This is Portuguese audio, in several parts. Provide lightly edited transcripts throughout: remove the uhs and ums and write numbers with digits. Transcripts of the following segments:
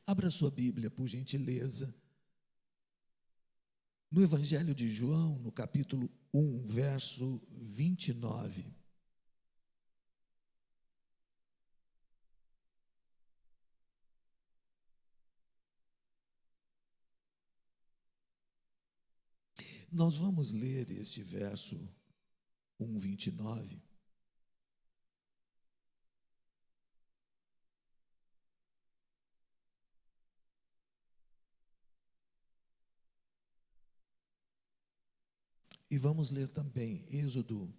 Abra sua Bíblia, por gentileza, no Evangelho de João, no capítulo 1, verso 29. Nós vamos ler este verso 1, 29. E vamos ler também Êxodo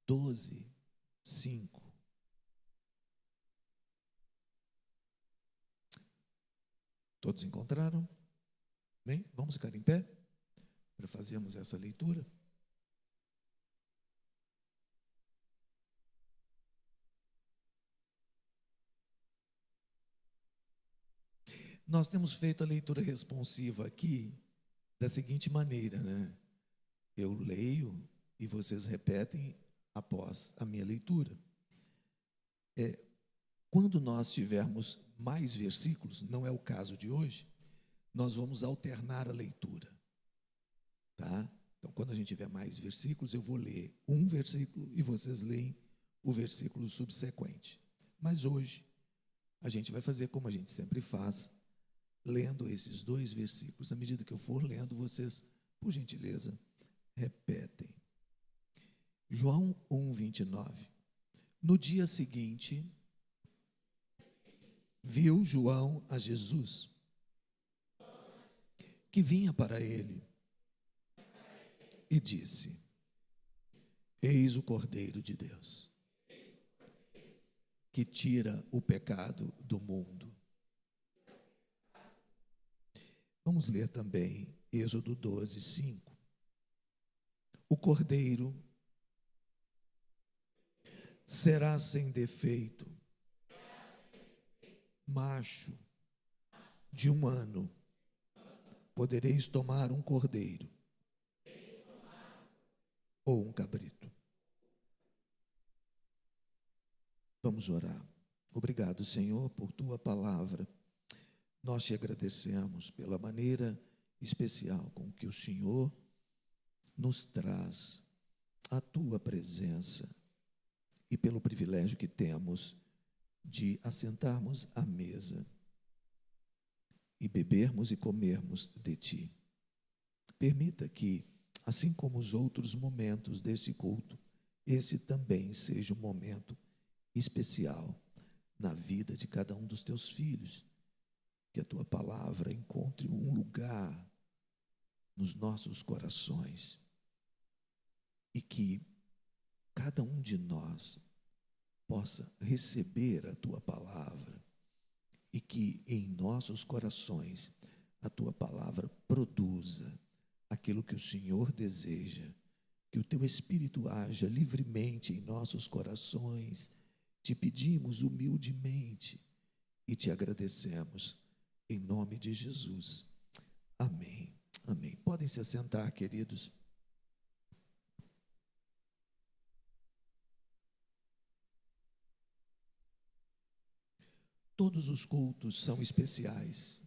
12, 5. Todos encontraram? Bem, vamos ficar em pé para fazermos essa leitura. Nós temos feito a leitura responsiva aqui da seguinte maneira, né? Eu leio e vocês repetem após a minha leitura. Quando nós tivermos mais versículos, não é o caso de hoje, nós vamos alternar a leitura, tá? Então, quando a gente tiver mais versículos, eu vou ler um versículo e vocês leem o versículo subsequente. Mas hoje, a gente vai fazer como a gente sempre faz, lendo esses dois versículos. À medida que eu for lendo, vocês, por gentileza, repetem. João 1, 29. No dia seguinte, viu João a Jesus, que vinha para ele, e disse: Eis o Cordeiro de Deus, que tira o pecado do mundo. Vamos ler também Êxodo 12, 5. O Cordeiro será sem defeito, macho, de 1 ano. Podereis tomar um cordeiro ou um cabrito. Vamos orar. Obrigado, Senhor, por tua palavra. Nós te agradecemos pela maneira especial com que o Senhor nos traz a tua presença e pelo privilégio que temos de assentarmos à mesa e bebermos e comermos de ti. Permita que, assim como os outros momentos desse culto, esse também seja um momento especial na vida de cada um dos teus filhos. Que a tua palavra encontre um lugar nos nossos corações e que cada um de nós possa receber a tua palavra e que em nossos corações a tua palavra produza aquilo que o Senhor deseja, que o teu Espírito haja livremente em nossos corações. Te pedimos humildemente e te agradecemos em nome de Jesus. Amém. Amém. Podem se assentar, queridos. Todos os cultos são especiais.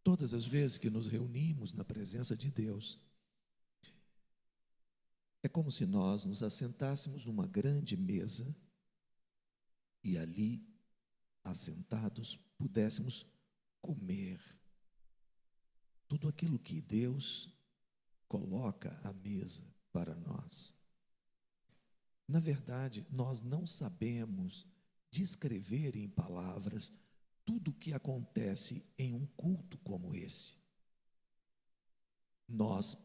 Todas as vezes que nos reunimos na presença de Deus, é como se nós nos assentássemos numa grande mesa e ali, assentados, pudéssemos comer tudo aquilo que Deus coloca à mesa para nós. Na verdade, nós não sabemos descrever em palavras tudo o que acontece em um culto como esse. Nós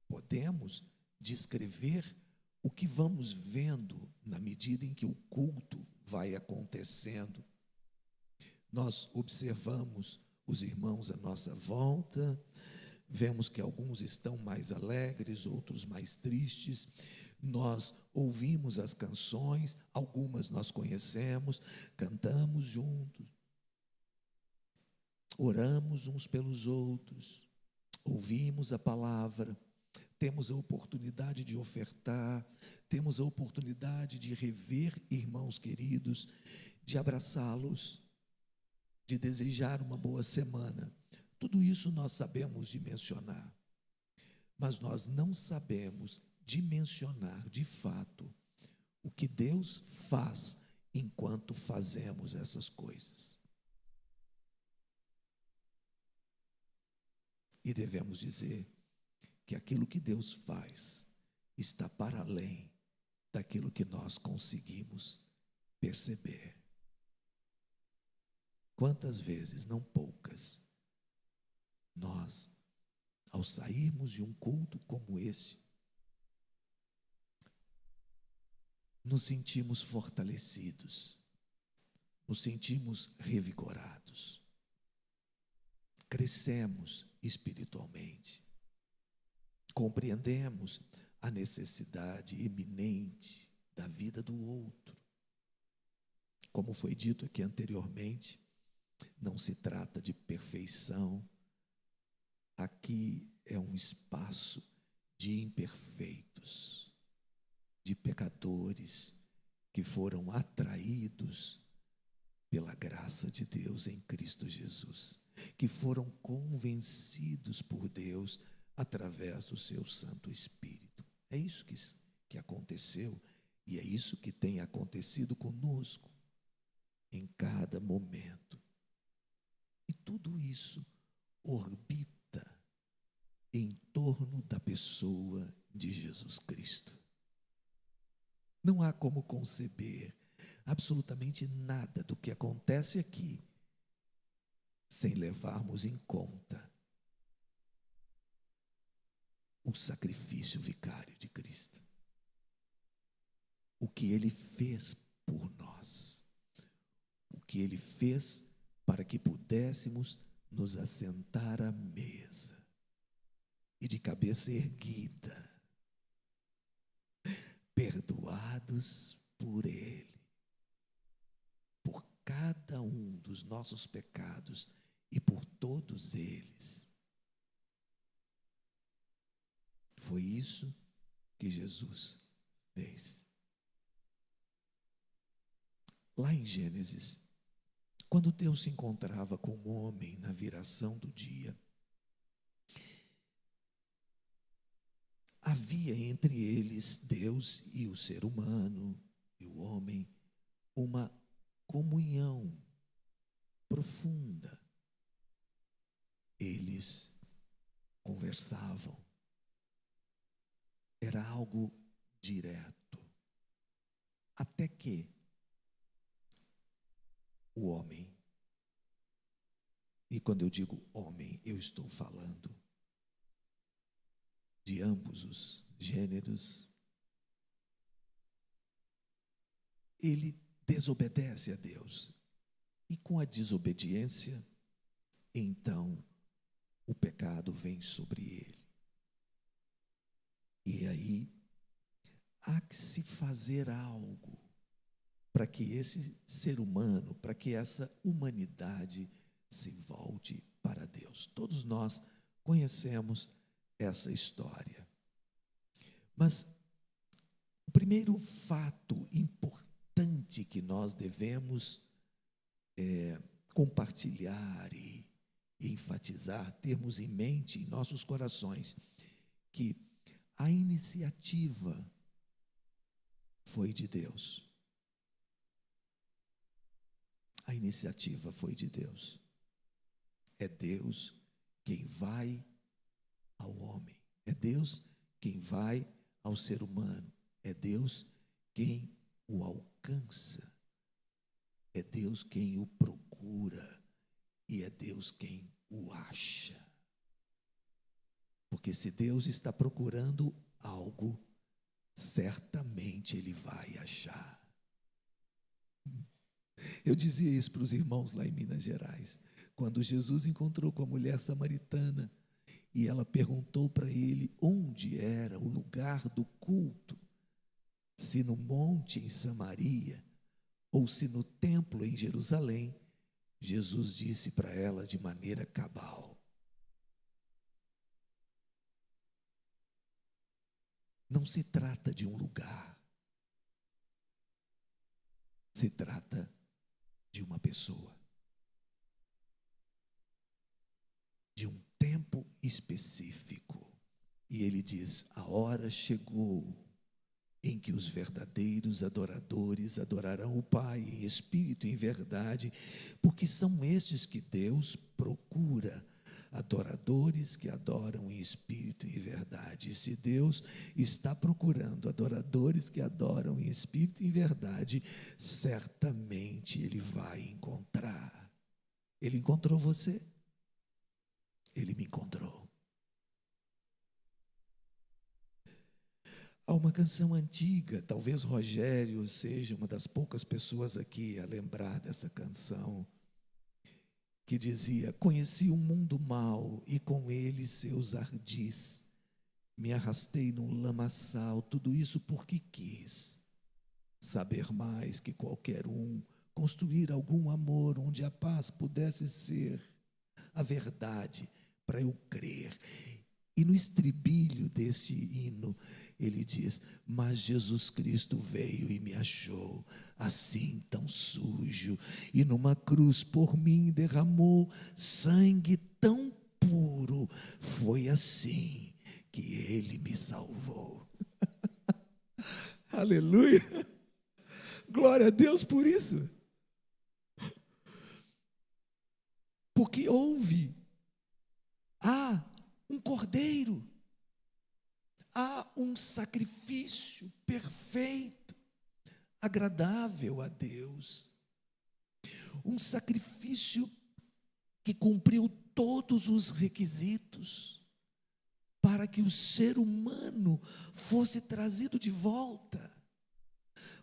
podemos descrever o que vamos vendo na medida em que o culto vai acontecendo. Nós observamos os irmãos à nossa volta, vemos que alguns estão mais alegres, outros mais tristes. Nós ouvimos as canções, algumas nós conhecemos, cantamos juntos, oramos uns pelos outros, ouvimos a palavra, temos a oportunidade de ofertar, temos a oportunidade de rever irmãos queridos, de abraçá-los, de desejar uma boa semana. Tudo isso nós sabemos dimensionar, mas nós não sabemos dimensionar de fato o que Deus faz enquanto fazemos essas coisas. E devemos dizer que aquilo que Deus faz está para além daquilo que nós conseguimos perceber. Quantas vezes, não poucas, nós, ao sairmos de um culto como esse, nos sentimos fortalecidos, nos sentimos revigorados, crescemos espiritualmente, compreendemos a necessidade iminente da vida do outro. Como foi dito aqui anteriormente, não se trata de perfeição. Aqui é um espaço de imperfeitos, de pecadores que foram atraídos pela graça de Deus em Cristo Jesus, que foram convencidos por Deus através do seu Santo Espírito. É isso que aconteceu e é isso que tem acontecido conosco em cada momento. E tudo isso orbita em torno da pessoa de Jesus Cristo. Não há como conceber absolutamente nada do que acontece aqui sem levarmos em conta o sacrifício vicário de Cristo. O que Ele fez por nós. O que Ele fez para que pudéssemos nos assentar à mesa e de cabeça erguida, perdoados por Ele, por cada um dos nossos pecados e por todos eles. Foi isso que Jesus fez. Lá em Gênesis, quando Deus se encontrava com o homem na viração do dia, havia entre eles, Deus e o ser humano, e o homem, uma comunhão profunda. Eles conversavam. Era algo direto. Até que o homem, e quando eu digo homem, eu estou falando de ambos os gêneros, ele desobedece a Deus. E com a desobediência, então, o pecado vem sobre ele. E aí, há que se fazer algo para que esse ser humano, para que essa humanidade se volte para Deus. Todos nós conhecemos essa história. Mas o primeiro fato importante que nós devemos compartilhar e enfatizar, termos em mente em nossos corações, que a iniciativa foi de Deus. A iniciativa foi de Deus. É Deus quem vai ao homem. É Deus quem vai ao ser humano. É Deus quem o alcança. É Deus quem o procura. E é Deus quem o acha. Porque se Deus está procurando algo, certamente Ele vai achar. Eu dizia isso para os irmãos lá em Minas Gerais, quando Jesus encontrou com a mulher samaritana e ela perguntou para ele onde era o lugar do culto, se no monte em Samaria ou se no templo em Jerusalém. Jesus disse para ela de maneira cabal: não se trata de um lugar, se trata de uma pessoa. específico. E ele diz: a hora chegou em que os verdadeiros adoradores adorarão o Pai em espírito e em verdade, porque são estes que Deus procura, adoradores que adoram em espírito e em verdade. E se Deus está procurando adoradores que adoram em espírito e em verdade, certamente Ele vai encontrar. Ele encontrou você, Ele me encontrou. Há uma canção antiga, talvez Rogério seja uma das poucas pessoas aqui a lembrar dessa canção, que dizia: conheci um mundo mau e com ele seus ardis, me arrastei num lamaçal, tudo isso porque quis saber mais que qualquer um, construir algum amor onde a paz pudesse ser a verdade para eu crer. E no estribilho deste hino, ele diz: mas Jesus Cristo veio e me achou assim tão sujo, e numa cruz por mim derramou sangue tão puro, foi assim que ele me salvou. Aleluia! Glória a Deus por isso. Porque há um cordeiro, há um sacrifício perfeito, agradável a Deus, um sacrifício que cumpriu todos os requisitos para que o ser humano fosse trazido de volta,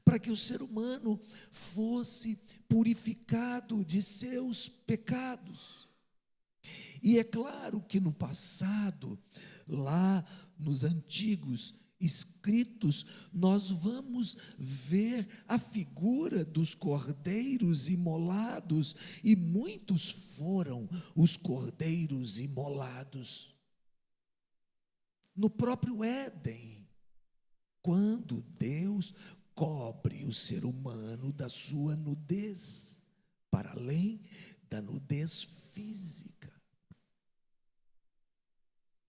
para que o ser humano fosse purificado de seus pecados. E é claro que no passado, lá nos antigos escritos, nós vamos ver a figura dos cordeiros imolados, e muitos foram os cordeiros imolados. No próprio Éden, quando Deus cobre o ser humano da sua nudez, para além da nudez física.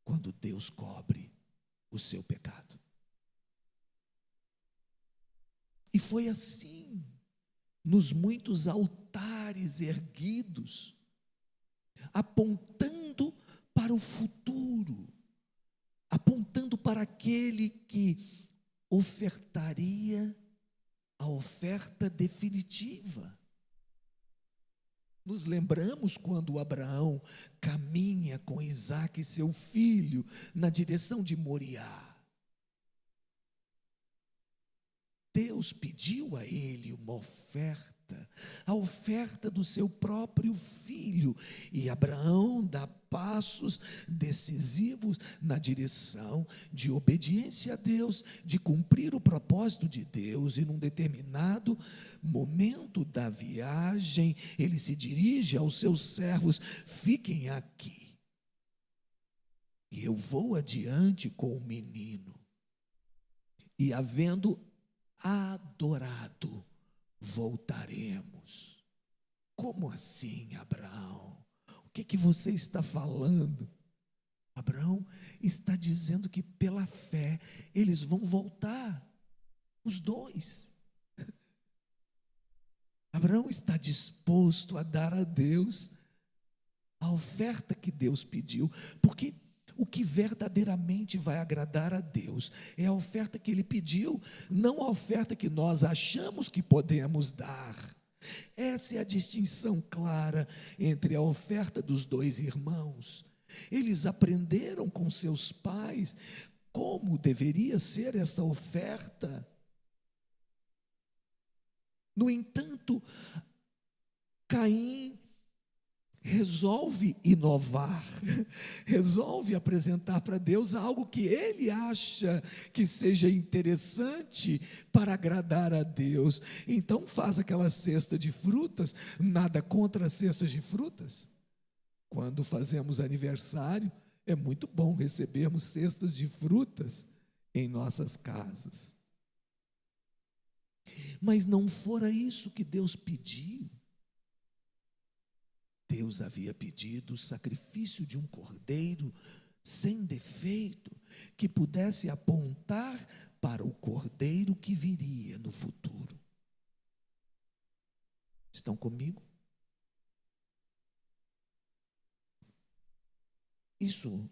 Quando Deus cobre o seu pecado. E foi assim, nos muitos altares erguidos, apontando para o futuro, apontando para aquele que ofertaria a oferta definitiva. Nos lembramos quando Abraão caminha com Isaque, seu filho, na direção de Moriá. Deus pediu a ele uma oferta, a oferta do seu próprio filho, e Abraão dá passos decisivos na direção de obediência a Deus, de cumprir o propósito de Deus. E num determinado momento da viagem, ele se dirige aos seus servos: fiquem aqui, e eu vou adiante com o menino. E havendo adorado, voltaremos. Como assim, Abraão? O que você está falando? Abraão está dizendo que pela fé eles vão voltar, os dois. Abraão está disposto a dar a Deus a oferta que Deus pediu, porque o que verdadeiramente vai agradar a Deus é a oferta que Ele pediu, não a oferta que nós achamos que podemos dar. Essa é a distinção clara entre a oferta dos dois irmãos. Eles aprenderam com seus pais como deveria ser essa oferta. No entanto, Caim resolve inovar, resolve apresentar para Deus algo que ele acha que seja interessante para agradar a Deus. Então faz aquela cesta de frutas. Nada contra as cestas de frutas. Quando fazemos aniversário, é muito bom recebermos cestas de frutas em nossas casas. Mas não fora isso que Deus pediu. Deus havia pedido o sacrifício de um cordeiro sem defeito, que pudesse apontar para o Cordeiro que viria no futuro. Estão comigo? Isso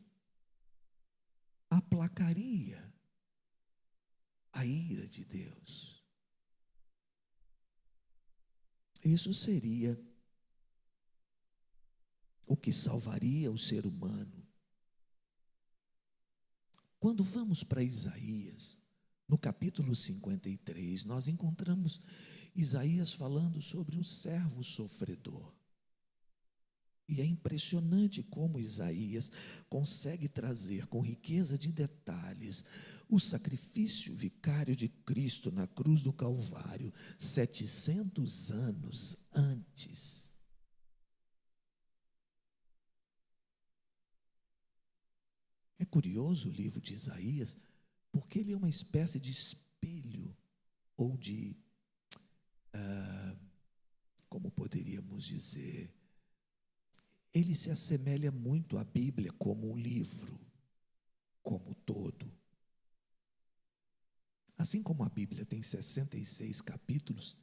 aplacaria a ira de Deus. Isso seria o que salvaria o ser humano. Quando vamos para Isaías, no capítulo 53, nós encontramos Isaías falando sobre um servo sofredor. E é impressionante como Isaías consegue trazer com riqueza de detalhes o sacrifício vicário de Cristo na cruz do Calvário, 700 anos antes. É curioso o livro de Isaías, porque ele é uma espécie de espelho, ou de, como poderíamos dizer, ele se assemelha muito à Bíblia como um livro, como todo. Assim como a Bíblia tem 66 capítulos,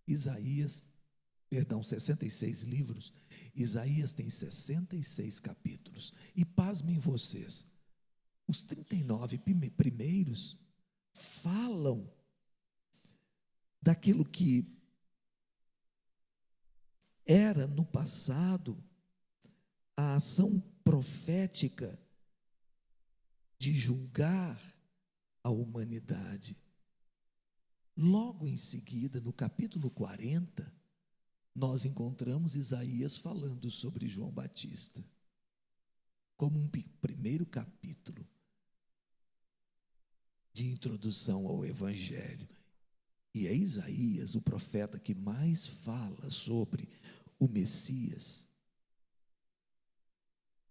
66 livros, Isaías tem 66 capítulos. E pasmem vocês, os 39 primeiros falam daquilo que era no passado a ação profética de julgar a humanidade. Logo em seguida, no capítulo 40, nós encontramos Isaías falando sobre João Batista, como um primeiro capítulo de introdução ao Evangelho. E é Isaías, o profeta, que mais fala sobre o Messias.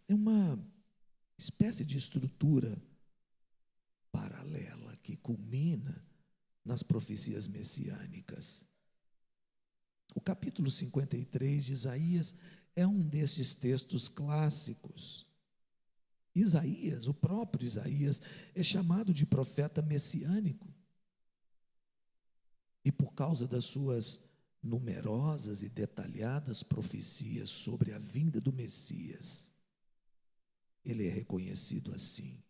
É uma espécie de estrutura paralela que culmina nas profecias messiânicas. O capítulo 53 de Isaías é um desses textos clássicos. Isaías, o próprio Isaías, é chamado de profeta messiânico. E por causa das suas numerosas e detalhadas profecias sobre a vinda do Messias, ele é reconhecido assim.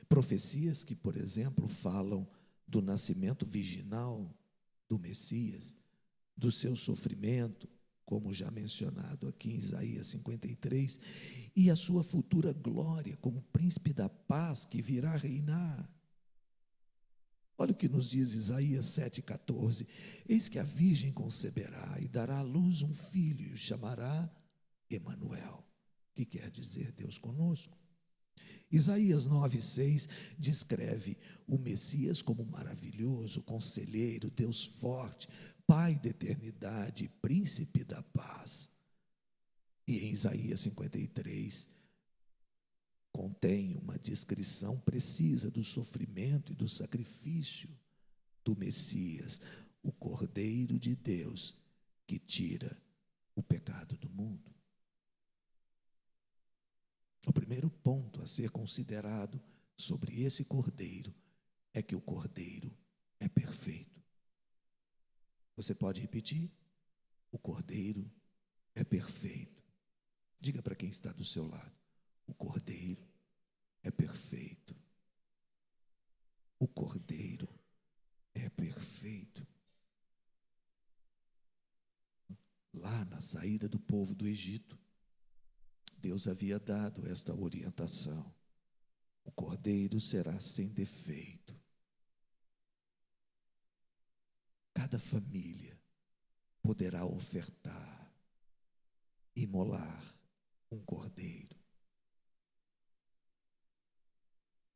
Profecias que, por exemplo, falam do nascimento virginal do Messias, do seu sofrimento, como já mencionado aqui em Isaías 53, e a sua futura glória como príncipe da paz que virá reinar. Olha o que nos diz Isaías 7,14: eis que a virgem conceberá e dará à luz um filho e o chamará Emanuel, que quer dizer Deus conosco. Isaías 9,6 descreve o Messias como maravilhoso, conselheiro, Deus forte, Pai da eternidade, príncipe da paz. E em Isaías 53 contém uma descrição precisa do sofrimento e do sacrifício do Messias, o Cordeiro de Deus que tira o pecado do mundo. O primeiro ponto a ser considerado sobre esse Cordeiro é que o Cordeiro é perfeito. Você pode repetir? O Cordeiro é perfeito. Diga para quem está do seu lado: o Cordeiro é perfeito. O Cordeiro é perfeito. Lá na saída do povo do Egito, Deus havia dado esta orientação: o Cordeiro será sem defeito. Cada família poderá ofertar, imolar um cordeiro.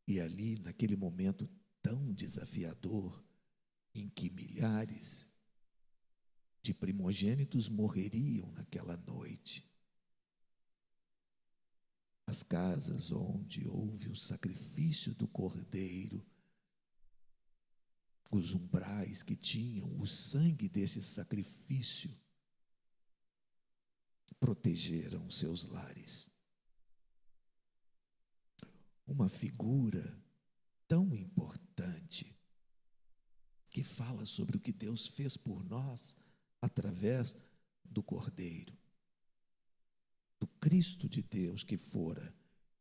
E ali, naquele momento tão desafiador, em que milhares de primogênitos morreriam naquela noite, as casas onde houve o sacrifício do cordeiro, os umbrais que tinham o sangue desse sacrifício protegeram seus lares. Uma figura tão importante que fala sobre o que Deus fez por nós através do Cordeiro, do Cristo de Deus que fora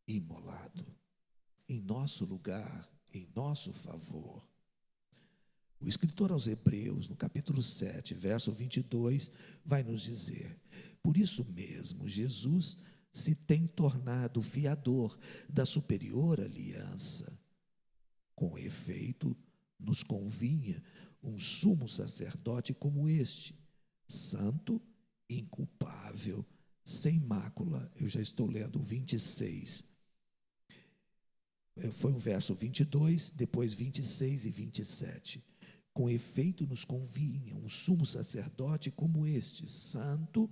imolado em nosso lugar, em nosso favor. O escritor aos Hebreus, no capítulo 7, verso 22, vai nos dizer: por isso mesmo, Jesus se tem tornado fiador da superior aliança. Com efeito, nos convinha um sumo sacerdote como este, santo, inculpável, sem mácula. Eu já estou lendo o 26. Foi o verso 22, depois 26 e 27. Com efeito, nos convinha um sumo sacerdote como este, santo,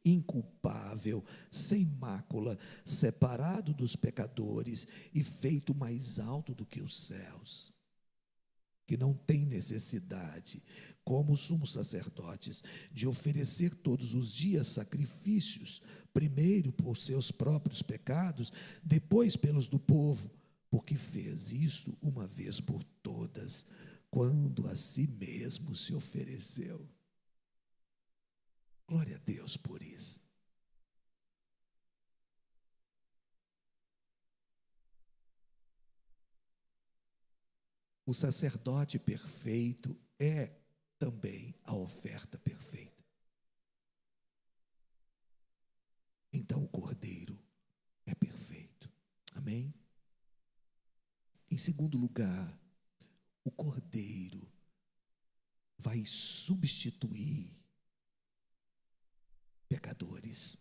inculpável, sem mácula, separado dos pecadores e feito mais alto do que os céus, que não tem necessidade, como os sumos sacerdotes, de oferecer todos os dias sacrifícios, primeiro por seus próprios pecados, depois pelos do povo, porque fez isso uma vez por todas, quando a si mesmo se ofereceu. Glória a Deus por isso. O sacerdote perfeito é também a oferta perfeita. Então o Cordeiro é perfeito. Amém? Em segundo lugar, o Cordeiro vai substituir pecadores.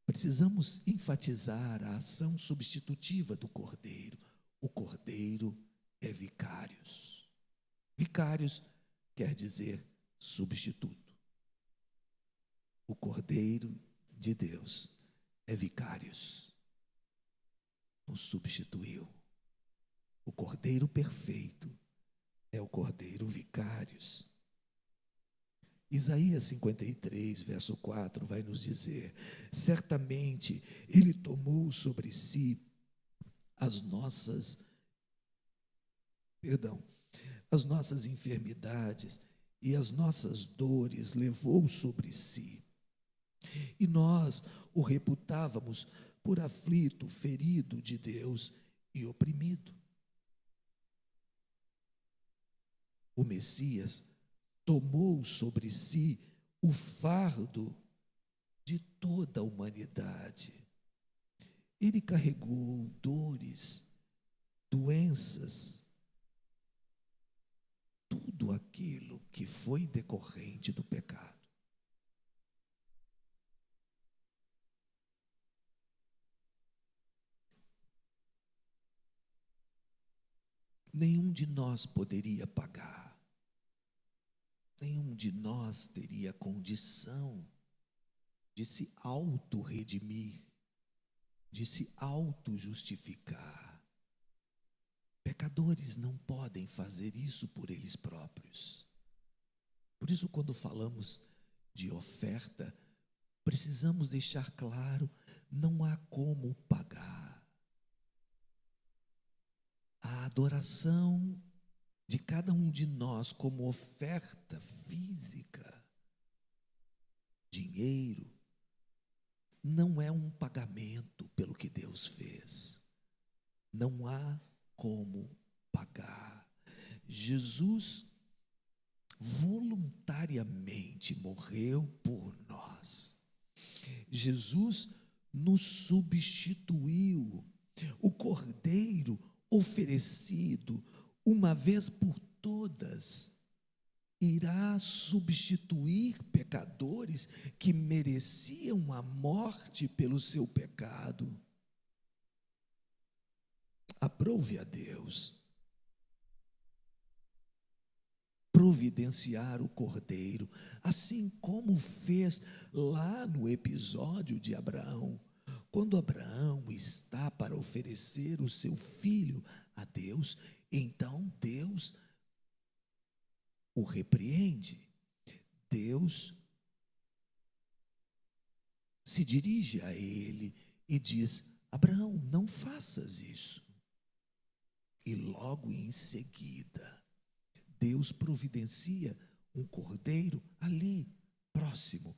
Precisamos enfatizar a ação substitutiva do Cordeiro. O Cordeiro é vicários. Vicários quer dizer substituto. O Cordeiro de Deus é vicários. Nos substituiu. O Cordeiro perfeito é o Cordeiro vicários. Isaías 53, verso 4, vai nos dizer: certamente Ele tomou sobre si as nossas enfermidades e as nossas dores levou sobre si. E nós o reputávamos por aflito, ferido de Deus e oprimido. O Messias tomou sobre si o fardo de toda a humanidade. Ele carregou dores, doenças, tudo aquilo que foi decorrente do pecado. Nenhum de nós poderia pagar. Nenhum de nós teria condição de se auto-redimir, de se auto-justificar. Pecadores não podem fazer isso por eles próprios. Por isso, quando falamos de oferta, precisamos deixar claro, não há como pagar. A adoração de cada um de nós como oferta física, dinheiro, não é um pagamento pelo que Deus fez. Não há como pagar. Jesus voluntariamente morreu por nós. Jesus nos substituiu. O Cordeiro oferecido uma vez por todas irá substituir pecadores que mereciam a morte pelo seu pecado. Aprove a Deus providenciar o Cordeiro, assim como fez lá no episódio de Abraão. Quando Abraão está para oferecer o seu filho a Deus, então Deus o repreende. Deus se dirige a ele e diz: Abraão, não faças isso. E logo em seguida, Deus providencia um cordeiro ali, próximo.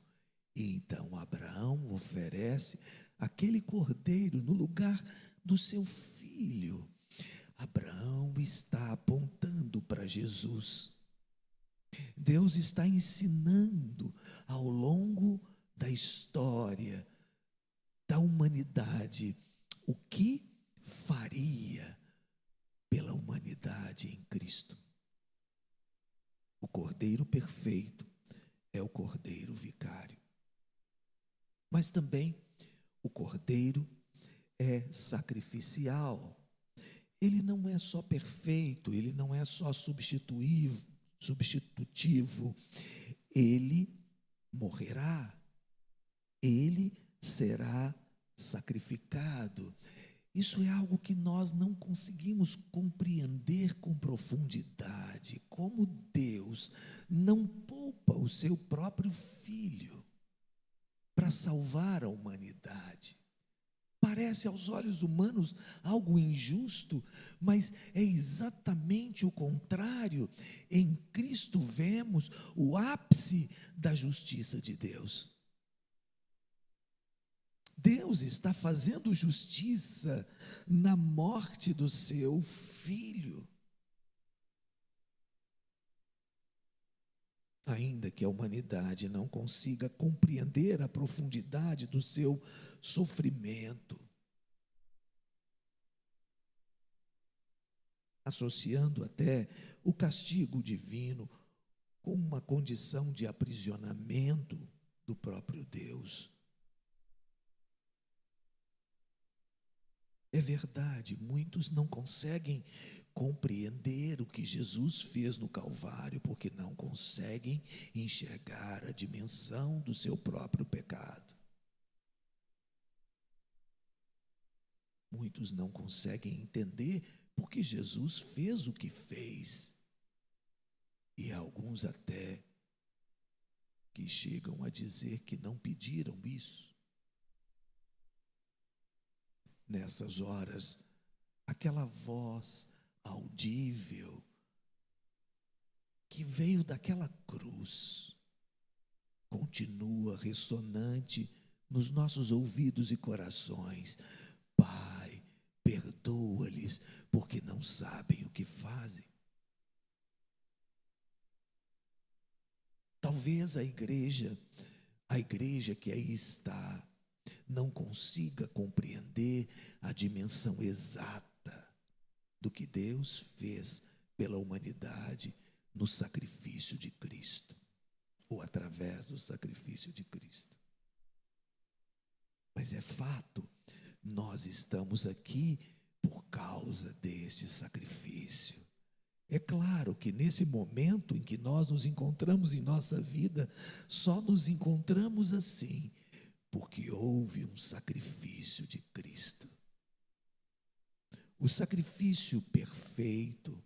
E então Abraão oferece aquele cordeiro no lugar do seu filho. Abraão está apontando para Jesus. Deus está ensinando ao longo da história da humanidade o que faria pela humanidade em Cristo. O Cordeiro perfeito é o Cordeiro vicário. Mas também o Cordeiro é sacrificial. Ele não é só perfeito, ele não é só substitutivo, ele morrerá, ele será sacrificado. Isso é algo que nós não conseguimos compreender com profundidade, como Deus não poupa o seu próprio Filho para salvar a humanidade. Parece aos olhos humanos algo injusto, mas é exatamente o contrário. Em Cristo vemos o ápice da justiça de Deus. Deus está fazendo justiça na morte do seu Filho. Ainda que a humanidade não consiga compreender a profundidade do seu sofrimento, associando até o castigo divino com uma condição de aprisionamento do próprio Deus. É verdade, muitos não conseguem compreender o que Jesus fez no Calvário, porque não conseguem enxergar a dimensão do seu próprio pecado. Muitos não conseguem entender porque Jesus fez o que fez. E alguns até que chegam a dizer que não pediram isso. Nessas horas, aquela voz audível que veio daquela cruz continua ressonante nos nossos ouvidos e corações. Pai, perdoa-lhes, porque não sabem o que fazem. Talvez a igreja que aí está, não consiga compreender a dimensão exata do que Deus fez pela humanidade no sacrifício de Cristo, ou através do sacrifício de Cristo. Mas é fato, nós estamos aqui por causa deste sacrifício. É claro que nesse momento em que nós nos encontramos em nossa vida, só nos encontramos assim, porque houve um sacrifício de Cristo. O sacrifício perfeito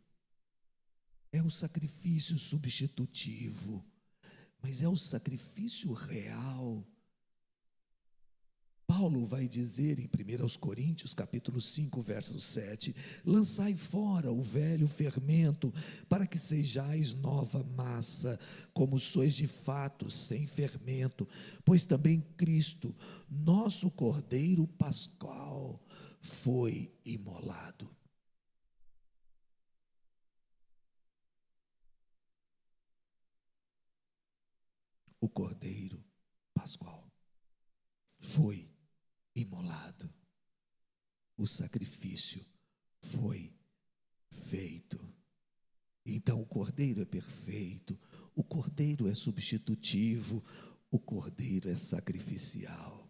é o sacrifício substitutivo, mas é o sacrifício real. Paulo vai dizer em 1 Coríntios, capítulo 5, verso 7, lançai fora o velho fermento, para que sejais nova massa, como sois de fato, sem fermento, pois também Cristo, nosso Cordeiro Pascal, foi imolado. O Cordeiro Pascal foi imolado. O sacrifício foi feito. Então o Cordeiro é perfeito, o Cordeiro é substitutivo, o Cordeiro é sacrificial.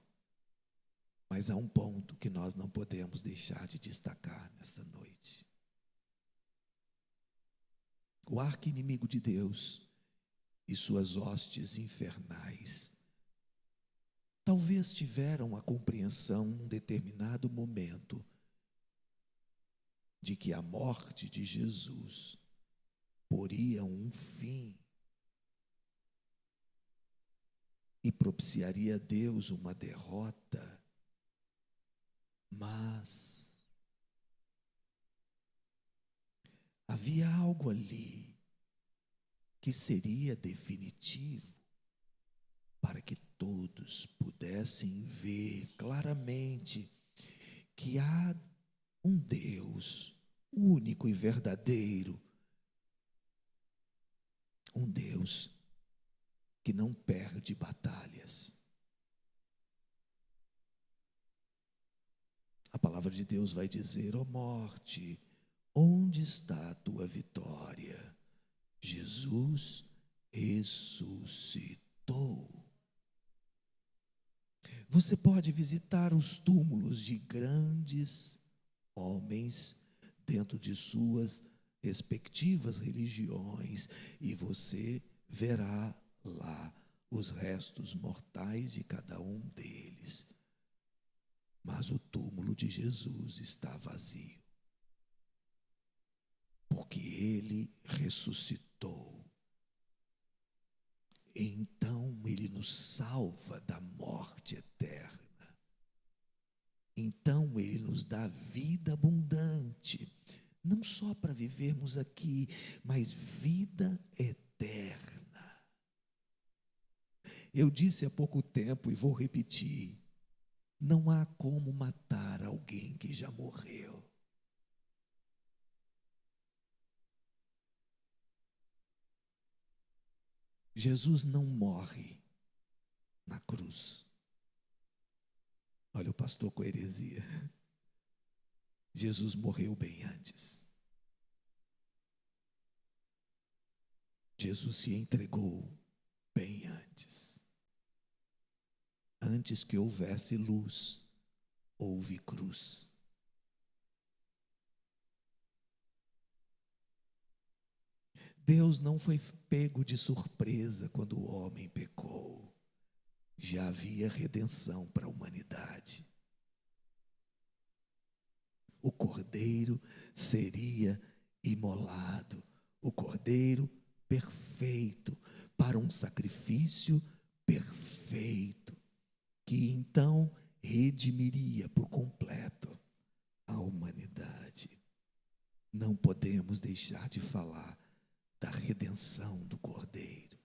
Mas há um ponto que nós não podemos deixar de destacar nessa noite. O arqui-inimigo de Deus e suas hostes infernais talvez tiveram a compreensão num determinado momento de que a morte de Jesus poria um fim e propiciaria a Deus uma derrota. Mas havia algo ali que seria definitivo, para que todos pudessem ver claramente que há um Deus único e verdadeiro, um Deus que não perde batalhas. A palavra de Deus vai dizer: ó morte, onde está a tua vitória? Jesus ressuscitou. Você pode visitar os túmulos de grandes homens dentro de suas respectivas religiões e você verá lá os restos mortais de cada um deles. Mas o túmulo de Jesus está vazio, porque ele ressuscitou. Então ele nos salva da morte eterna. Então ele nos dá vida abundante, não só para vivermos aqui, mas vida eterna. Eu disse há pouco tempo e vou repetir: não há como matar alguém que já morreu. Jesus não morre na cruz. Olha o pastor com heresia. Jesus morreu bem antes. Jesus se entregou bem antes. Antes que houvesse luz, houve cruz. Deus não foi pego de surpresa quando o homem pecou. Já havia redenção para a humanidade. O cordeiro seria imolado, o cordeiro perfeito, para um sacrifício perfeito, que então redimiria por completo a humanidade. Não podemos deixar de falar da redenção do Cordeiro.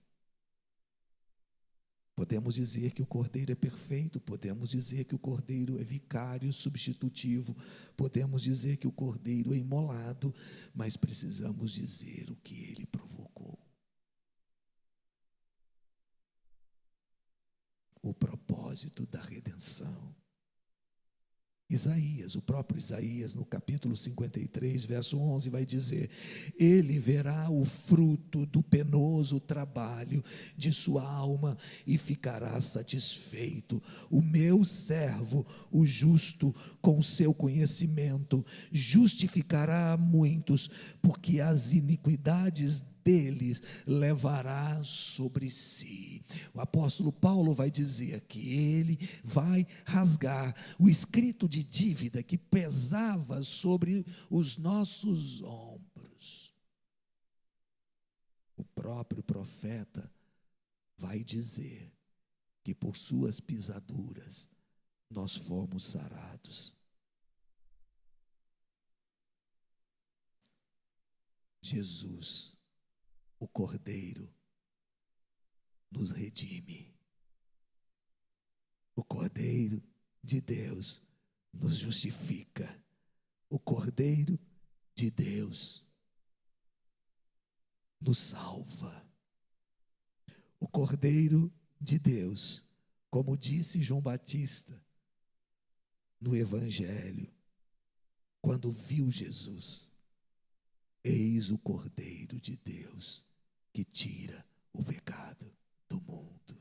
Podemos dizer que o Cordeiro é perfeito, podemos dizer que o Cordeiro é vicário substitutivo, podemos dizer que o Cordeiro é imolado, mas precisamos dizer o que ele provocou. O propósito da redenção. Isaías, o próprio Isaías, no capítulo 53, verso 11, vai dizer: ele verá o fruto do penoso trabalho de sua alma e ficará satisfeito. O meu servo, o justo, com seu conhecimento, justificará a muitos, porque as iniquidades deles levará sobre si. O apóstolo Paulo vai dizer que ele vai rasgar o escrito de dívida que pesava sobre os nossos ombros. O próprio profeta vai dizer que por suas pisaduras nós fomos sarados. Jesus, o Cordeiro, nos redime. O Cordeiro de Deus nos justifica. O Cordeiro de Deus nos salva. O Cordeiro de Deus, como disse João Batista no Evangelho, quando viu Jesus: eis o Cordeiro de Deus que tira o pecado do mundo.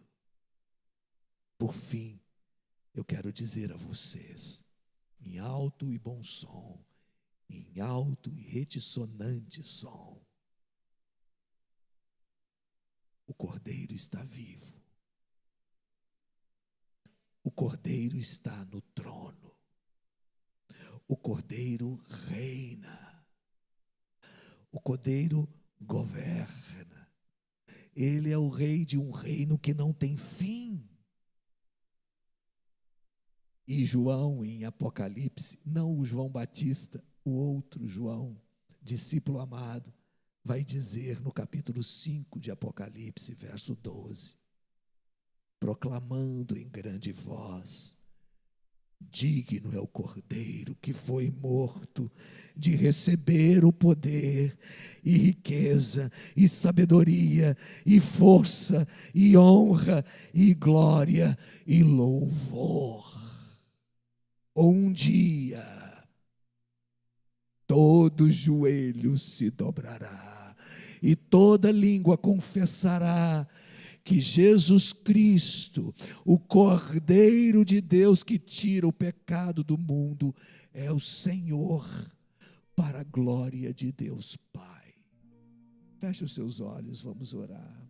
Por fim, eu quero dizer a vocês, em alto e bom som, em alto e retissonante som: o Cordeiro está vivo. O Cordeiro está no trono. O Cordeiro reina. O Cordeiro governa. Ele é o rei de um reino que não tem fim. E João, em Apocalipse, não o João Batista, o outro João, discípulo amado, vai dizer no capítulo 5 de Apocalipse, verso 12, proclamando em grande voz: digno é o Cordeiro que foi morto de receber o poder e riqueza e sabedoria e força e honra e glória e louvor. Um dia todo joelho se dobrará e toda língua confessará que Jesus Cristo, o Cordeiro de Deus que tira o pecado do mundo, é o Senhor, para a glória de Deus Pai. Feche os seus olhos, vamos orar.